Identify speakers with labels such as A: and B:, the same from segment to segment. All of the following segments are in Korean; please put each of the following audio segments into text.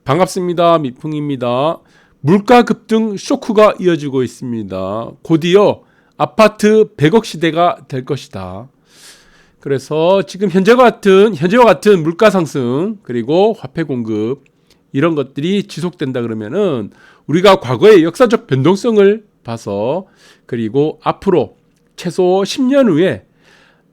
A: 반갑습니다. 미풍입니다. 물가 급등 쇼크가 이어지고 있습니다. 곧이어 아파트 100억 시대가 될 것이다. 그래서 지금 현재와 같은 물가 상승 그리고 화폐 공급 이런 것들이 지속된다 그러면은 우리가 과거의 역사적 변동성을 봐서 그리고 앞으로 최소 10년 후에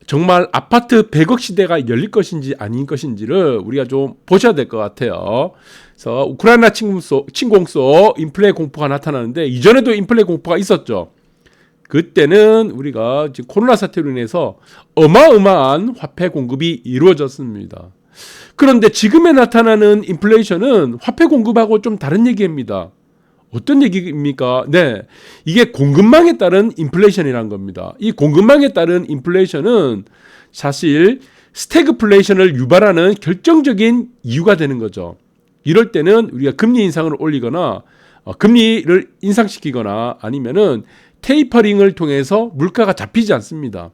A: 정말 아파트 100억 시대가 열릴 것인지 아닌 것인지를 우리가 좀 보셔야 될 것 같아요. 그래서 우크라이나 침공 속 인플레 공포가 나타나는데 이전에도 인플레 공포가 있었죠. 그때는 우리가 지금 코로나 사태로 인해서 어마어마한 화폐 공급이 이루어졌습니다. 그런데 지금에 나타나는 인플레이션은 화폐 공급하고 좀 다른 얘기입니다. 어떤 얘기입니까? 네, 이게 공급망에 따른 인플레이션이라는 겁니다. 이 공급망에 따른 인플레이션은 사실 스태그플레이션을 유발하는 결정적인 이유가 되는 거죠. 이럴 때는 우리가 금리 인상을 올리거나 금리를 인상시키거나 아니면은 테이퍼링을 통해서 물가가 잡히지 않습니다.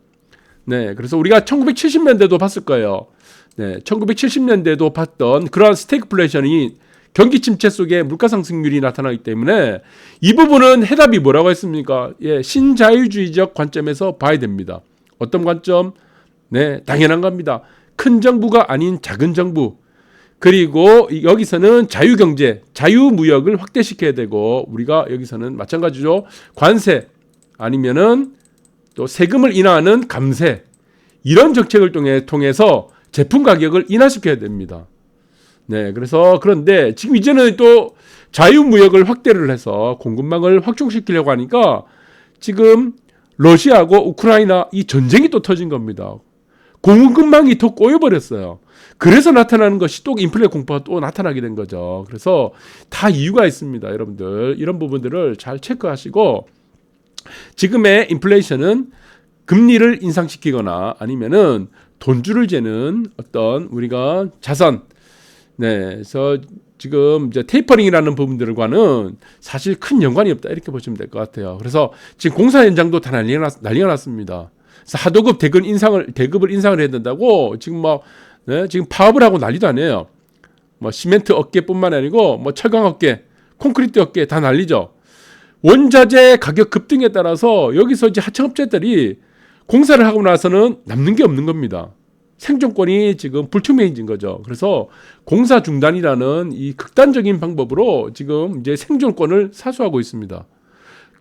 A: 네, 그래서 우리가 1970년대도 봤을 거예요. 네, 1970년대도 봤던 그러한 스태그플레이션이 경기 침체 속에 물가 상승률이 나타나기 때문에 이 부분은 해답이 뭐라고 했습니까? 예, 신자유주의적 관점에서 봐야 됩니다. 어떤 관점? 네, 당연한 겁니다. 큰 정부가 아닌 작은 정부. 그리고 여기서는 자유경제, 자유무역을 확대시켜야 되고 우리가 여기서는 마찬가지죠. 관세 아니면은 또 세금을 인하하는 감세 이런 정책을 통해서 제품 가격을 인하시켜야 됩니다. 네, 그래서 그런데 지금 이제는 또 자유무역을 확대를 해서 공급망을 확충시키려고 하니까 지금 러시아하고 우크라이나 이 전쟁이 또 터진 겁니다. 공급망이 더 꼬여버렸어요. 그래서 나타나는 것이 또 인플레 공포가 또 나타나게 된 거죠. 그래서 다 이유가 있습니다. 여러분들 이런 부분들을 잘 체크하시고 지금의 인플레이션은 금리를 인상시키거나 아니면은 돈줄을 재는 어떤 우리가 자산 네, 그래서 지금 이제 테이퍼링이라는 부분들과는 사실 큰 연관이 없다 이렇게 보시면 될 것 같아요. 그래서 지금 공사 현장도 다 난리가 났습니다. 그래서 하도급 대급을 인상을 해야 된다고 지금 지금 파업을 하고 난리도 아니에요. 시멘트 업계뿐만 아니고 철강 업계, 콘크리트 업계 다 난리죠. 원자재 가격 급등에 따라서 여기서 이제 하청업체들이 공사를 하고 나서는 남는 게 없는 겁니다. 생존권이 지금 불투명해진 거죠. 그래서 공사 중단이라는 이 극단적인 방법으로 지금 이제 생존권을 사수하고 있습니다.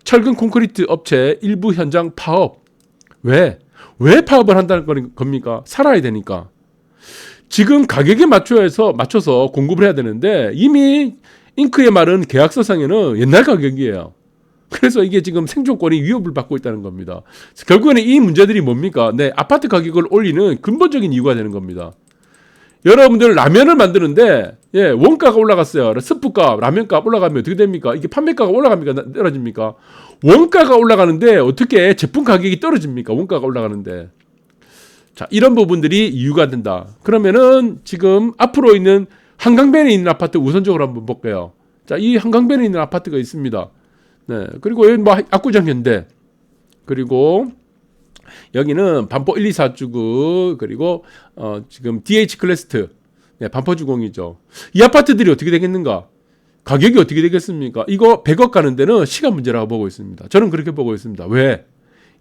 A: 철근 콘크리트 업체 일부 현장 파업. 왜 파업을 한다는 겁니까? 살아야 되니까. 지금 가격에 맞춰서 공급을 해야 되는데 이미 잉크에 마른 계약서상에는 옛날 가격이에요. 그래서 이게 지금 생존권이 위협을 받고 있다는 겁니다. 결국에는 이 문제들이 뭡니까? 네, 아파트 가격을 올리는 근본적인 이유가 되는 겁니다. 여러분들 라면을 만드는데 원가가 올라갔어요. 스프값, 라면값 올라가면 어떻게 됩니까? 이게 판매가가 올라갑니까? 떨어집니까? 원가가 올라가는데 어떻게 제품 가격이 떨어집니까? 원가가 올라가는데. 자, 이런 부분들이 이유가 된다. 그러면은 지금 앞으로 있는 한강변에 있는 아파트 우선적으로 한번 볼게요. 자, 이 한강변에 있는 아파트가 있습니다. 네, 그리고 여기 압구정 현대, 그리고 여기는 반포 1, 2, 4주구, 그리고 지금 DH 클래스트, 네, 반포주공이죠. 이 아파트들이 어떻게 되겠는가? 가격이 어떻게 되겠습니까? 이거 100억 가는 데는 시간 문제라고 보고 있습니다. 저는 그렇게 보고 있습니다. 왜?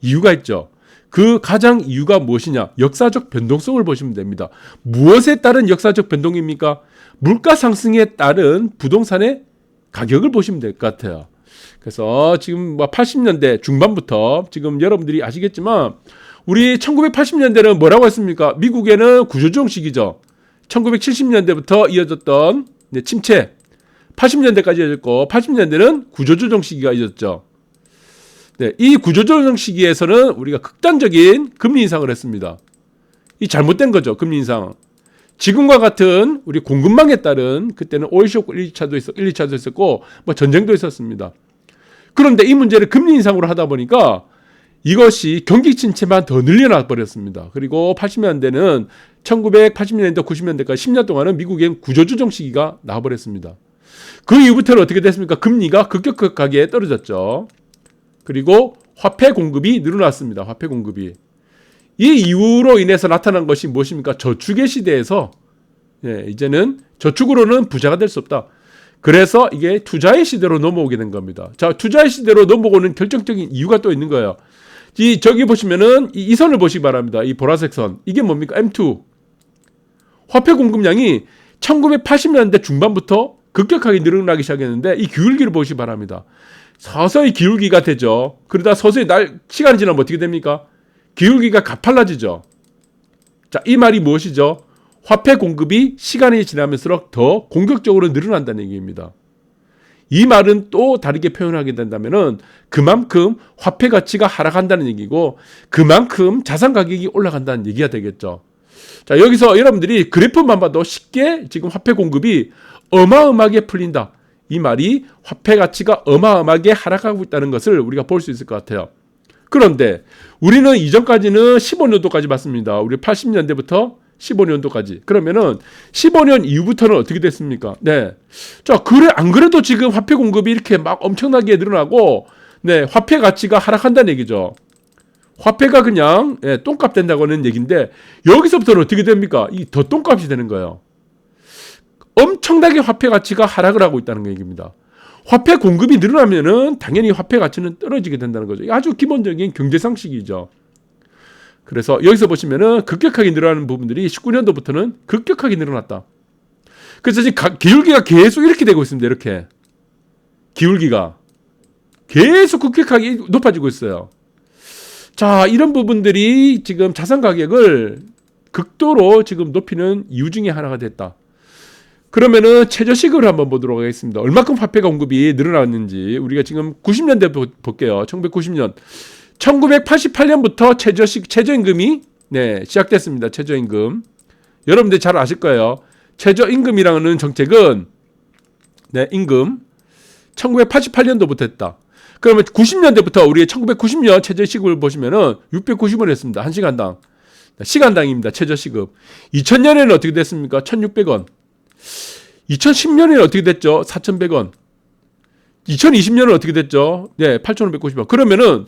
A: 이유가 있죠. 그 가장 이유가 무엇이냐? 역사적 변동성을 보시면 됩니다. 무엇에 따른 역사적 변동입니까? 물가 상승에 따른 부동산의 가격을 보시면 될 것 같아요. 그래서 지금 80년대 중반부터 지금 여러분들이 아시겠지만 우리 1980년대는 뭐라고 했습니까? 미국에는 구조조정 시기죠. 1970년대부터 이어졌던 침체 80년대까지 이어졌고 80년대는 구조조정 시기가 이어졌죠. 네, 이 구조조정 시기에서는 우리가 극단적인 금리 인상을 했습니다. 이 잘못된 거죠. 금리 인상. 지금과 같은 우리 공급망에 따른 그때는 오일쇼크 1, 2차도 있었고 전쟁도 있었습니다. 그런데 이 문제를 금리 인상으로 하다 보니까 이것이 경기 침체만 더 늘려놔 버렸습니다. 그리고 80년대는 1980년대, 90년대까지 10년 동안은 미국엔 구조조정 시기가 나와버렸습니다. 그 이후부터는 어떻게 됐습니까? 금리가 급격하게 떨어졌죠. 그리고 화폐 공급이 늘어났습니다. 화폐 공급이. 이 이유로 인해서 나타난 것이 무엇입니까? 저축의 시대에서 이제는 저축으로는 부자가 될 수 없다. 그래서 이게 투자의 시대로 넘어오게 된 겁니다. 자, 투자의 시대로 넘어오는 결정적인 이유가 또 있는 거예요. 저기 보시면은 이 선을 보시기 바랍니다. 이 보라색 선. 이게 뭡니까? M2. 화폐 공급량이 1980년대 중반부터 급격하게 늘어나기 시작했는데 이 기울기를 보시기 바랍니다. 서서히 기울기가 되죠. 그러다 서서히 시간이 지나면 어떻게 됩니까? 기울기가 가팔라지죠. 자, 이 말이 무엇이죠? 화폐 공급이 시간이 지나면서 더 공격적으로 늘어난다는 얘기입니다. 이 말은 또 다르게 표현하게 된다면은 그만큼 화폐 가치가 하락한다는 얘기고 그만큼 자산 가격이 올라간다는 얘기가 되겠죠. 자, 여기서 여러분들이 그래프만 봐도 쉽게 지금 화폐 공급이 어마어마하게 풀린다. 이 말이 화폐 가치가 어마어마하게 하락하고 있다는 것을 우리가 볼 수 있을 것 같아요. 그런데 우리는 이전까지는 15년도까지 봤습니다. 우리 80년대부터 15년도까지. 그러면은 15년 이후부터는 어떻게 됐습니까? 네. 자, 안 그래도 지금 화폐 공급이 이렇게 막 엄청나게 늘어나고, 네, 화폐 가치가 하락한다는 얘기죠. 화폐가 그냥, 똥값 된다고 하는 얘기인데, 여기서부터는 어떻게 됩니까? 더 똥값이 되는 거예요. 엄청나게 화폐 가치가 하락을 하고 있다는 얘기입니다. 화폐 공급이 늘어나면은 당연히 화폐 가치는 떨어지게 된다는 거죠. 아주 기본적인 경제 상식이죠. 그래서 여기서 보시면은 급격하게 늘어나는 부분들이 19년도부터는 급격하게 늘어났다. 그래서 지금 기울기가 계속 이렇게 되고 있습니다. 이렇게. 기울기가 계속 급격하게 높아지고 있어요. 자, 이런 부분들이 지금 자산 가격을 극도로 지금 높이는 이유 중에 하나가 됐다. 그러면은 최저시급을 한번 보도록 하겠습니다. 얼마큼 화폐가 공급이 늘어났는지 우리가 지금 90년대 볼게요. 1990년. 1988년부터 최저임금이 시작됐습니다. 최저임금. 여러분들 잘 아실 거예요. 최저임금이라는 정책은 임금 1988년도부터 했다. 그러면 90년대부터 우리 1990년 최저시급을 보시면은 690원 했습니다. 1시간당. 시간당입니다. 최저시급. 2000년에는 어떻게 됐습니까? 1,600원. 2010년에는 어떻게 됐죠? 4,100원. 2020년은 어떻게 됐죠? 8,590원. 그러면은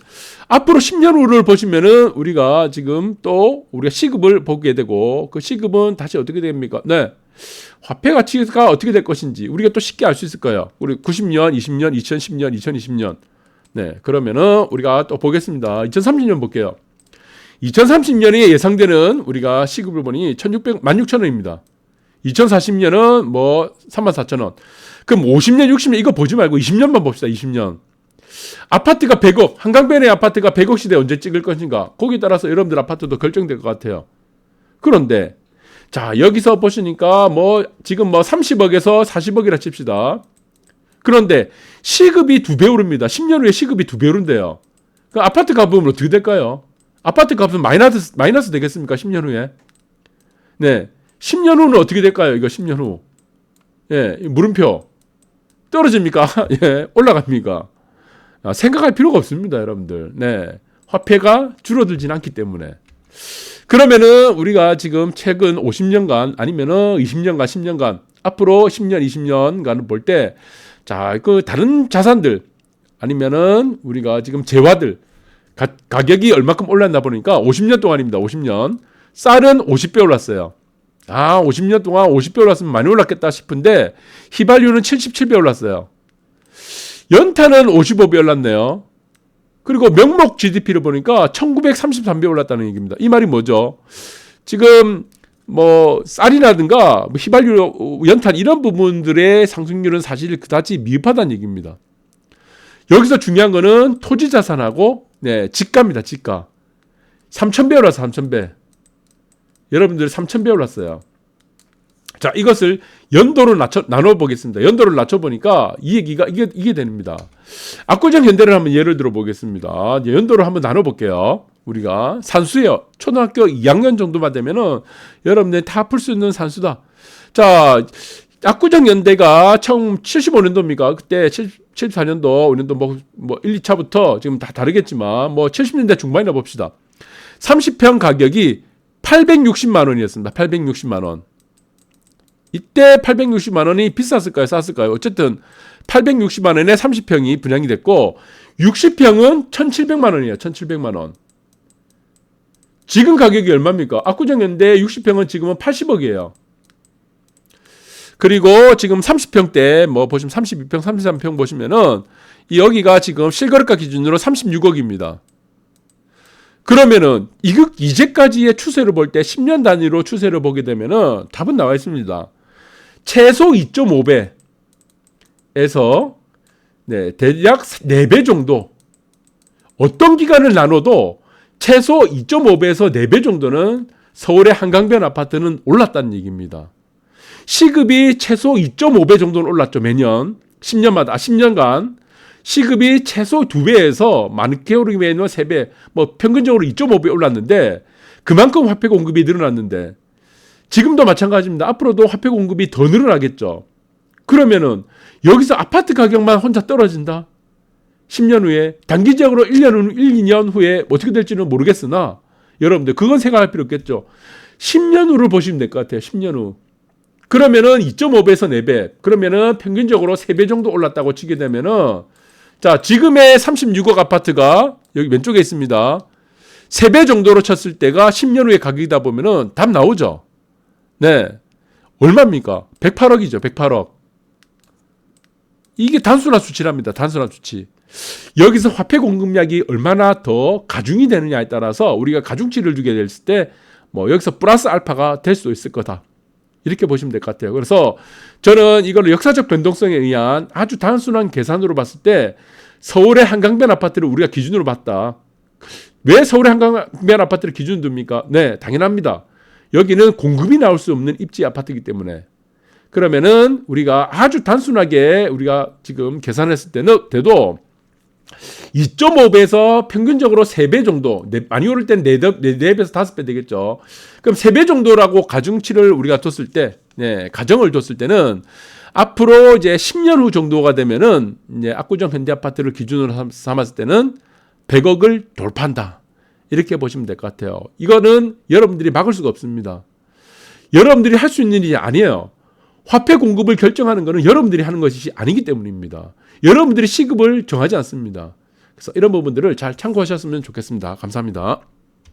A: 앞으로 10년 후를 보시면은 우리가 지금 또 우리가 시급을 보게 되고 그 시급은 다시 어떻게 됩니까? 화폐 가치가 어떻게 될 것인지 우리가 또 쉽게 알 수 있을 거예요. 우리 90년, 20년, 2010년, 2020년. 그러면은 우리가 또 보겠습니다. 2030년 볼게요. 2030년에 예상되는 우리가 시급을 보니 16,000원입니다. 2040년은 뭐 34,000원. 그럼 50년, 60년 이거 보지 말고 20년만 봅시다. 20년. 아파트가 100억, 한강변의 아파트가 100억 시대 언제 찍을 것인가? 거기에 따라서 여러분들 아파트도 결정될 것 같아요. 그런데 자, 여기서 보시니까 지금 30억에서 40억이라 칩시다. 그런데 시급이 2배 오릅니다. 10년 후에 시급이 2배 오른대요. 그 아파트 값은 어떻게 될까요? 아파트 값은 마이너스 되겠습니까? 10년 후에. 10년 후는 어떻게 될까요? 이거 10년 후. 물음표. 떨어집니까? 올라갑니까? 생각할 필요가 없습니다, 여러분들. 화폐가 줄어들진 않기 때문에. 그러면은 우리가 지금 최근 50년간 아니면은 20년간, 10년간 앞으로 10년, 20년간을 볼 때 자, 다른 자산들 아니면은 우리가 지금 재화들 가격이 얼마큼 올랐나 보니까 50년 동안입니다. 50년. 쌀은 50배 올랐어요. 50년 동안 50배 올랐으면 많이 올랐겠다 싶은데 휘발유는 77배 올랐어요. 연탄은 55배 올랐네요. 그리고 명목 GDP를 보니까 1933배 올랐다는 얘기입니다. 이 말이 뭐죠? 지금 쌀이라든가 휘발유, 연탄 이런 부분들의 상승률은 사실 그다지 미흡하다는 얘기입니다. 여기서 중요한 거는 토지 자산하고 지가입니다. 지가. 3,000배 올랐어. 3,000배. 여러분들 3,000배 올랐어요. 자, 이것을 연도로 나눠보겠습니다. 연도를 낮춰보니까 이 얘기가 이게 됩니다. 압구정 현대를 한번 예를 들어 보겠습니다. 연도를 한번 나눠볼게요. 우리가 산수예요. 초등학교 2학년 정도만 되면은 여러분들 다 풀 수 있는 산수다. 자, 압구정 연대가 처음 75년도입니까? 그때 74년도, 5년도 1, 2차부터 지금 다 다르겠지만 70년대 중반이나 봅시다. 30평 가격이 860만 원이었습니다. 860만 원. 이때 860만 원이 비쌌을까요? 쌌을까요? 어쨌든 860만 원에 30평이 분양이 됐고 60평은 1,700만 원이에요. 1,700만 원. 지금 가격이 얼마입니까? 압구정연대 60평은 지금은 80억이에요. 그리고 지금 30평대 뭐 보시면 32평, 33평 보시면은 여기가 지금 실거래가 기준으로 36억입니다. 그러면은 이제까지의 추세를 볼 때 10년 단위로 추세를 보게 되면은 답은 나와 있습니다. 최소 2.5배에서 대략 4배 정도, 어떤 기간을 나눠도 최소 2.5배에서 4배 정도는 서울의 한강변 아파트는 올랐다는 얘기입니다. 시급이 최소 2.5배 정도는 올랐죠. 매년 10년간 시급이 최소 2배에서 많게오르면 3배, 뭐 평균적으로 2.5배 올랐는데 그만큼 화폐 공급이 늘어났는데 지금도 마찬가지입니다. 앞으로도 화폐 공급이 더 늘어나겠죠. 그러면은 여기서 아파트 가격만 혼자 떨어진다? 10년 후에 단기적으로 1년, 2년 후에 어떻게 될지는 모르겠으나 여러분들 그건 생각할 필요 없겠죠. 10년 후를 보시면 될 것 같아요. 10년 후. 그러면은 2.5배에서 4배. 그러면은 평균적으로 3배 정도 올랐다고 치게 되면은 자, 지금의 36억 아파트가 여기 왼쪽에 있습니다. 3배 정도로 쳤을 때가 10년 후의 가격이다 보면은 답 나오죠. 네. 얼마입니까? 108억이죠. 108억. 이게 단순한 수치랍니다. 단순한 수치. 여기서 화폐 공급량이 얼마나 더 가중이 되느냐에 따라서 우리가 가중치를 주게 됐을 때 뭐 여기서 플러스 알파가 될 수 있을 거다. 이렇게 보시면 될 것 같아요. 그래서 저는 이걸 역사적 변동성에 의한 아주 단순한 계산으로 봤을 때 서울의 한강변 아파트를 우리가 기준으로 봤다. 왜 서울의 한강변 아파트를 기준으로 듭니까? 네, 당연합니다. 여기는 공급이 나올 수 없는 입지 아파트이기 때문에. 그러면은 우리가 아주 단순하게 우리가 지금 계산했을 때도 2.5배에서 평균적으로 3배 정도, 많이 오를 땐 4배에서 5배 되겠죠. 그럼 3배 정도라고 가중치를 우리가 뒀을 때, 가정을 뒀을 때는 앞으로 이제 10년 후 정도가 되면은 이제 압구정 현대아파트를 기준으로 삼았을 때는 100억을 돌파한다. 이렇게 보시면 될 것 같아요. 이거는 여러분들이 막을 수가 없습니다. 여러분들이 할 수 있는 일이 아니에요. 화폐 공급을 결정하는 것은 여러분들이 하는 것이 아니기 때문입니다. 여러분들이 시급을 정하지 않습니다. 그래서 이런 부분들을 잘 참고하셨으면 좋겠습니다. 감사합니다.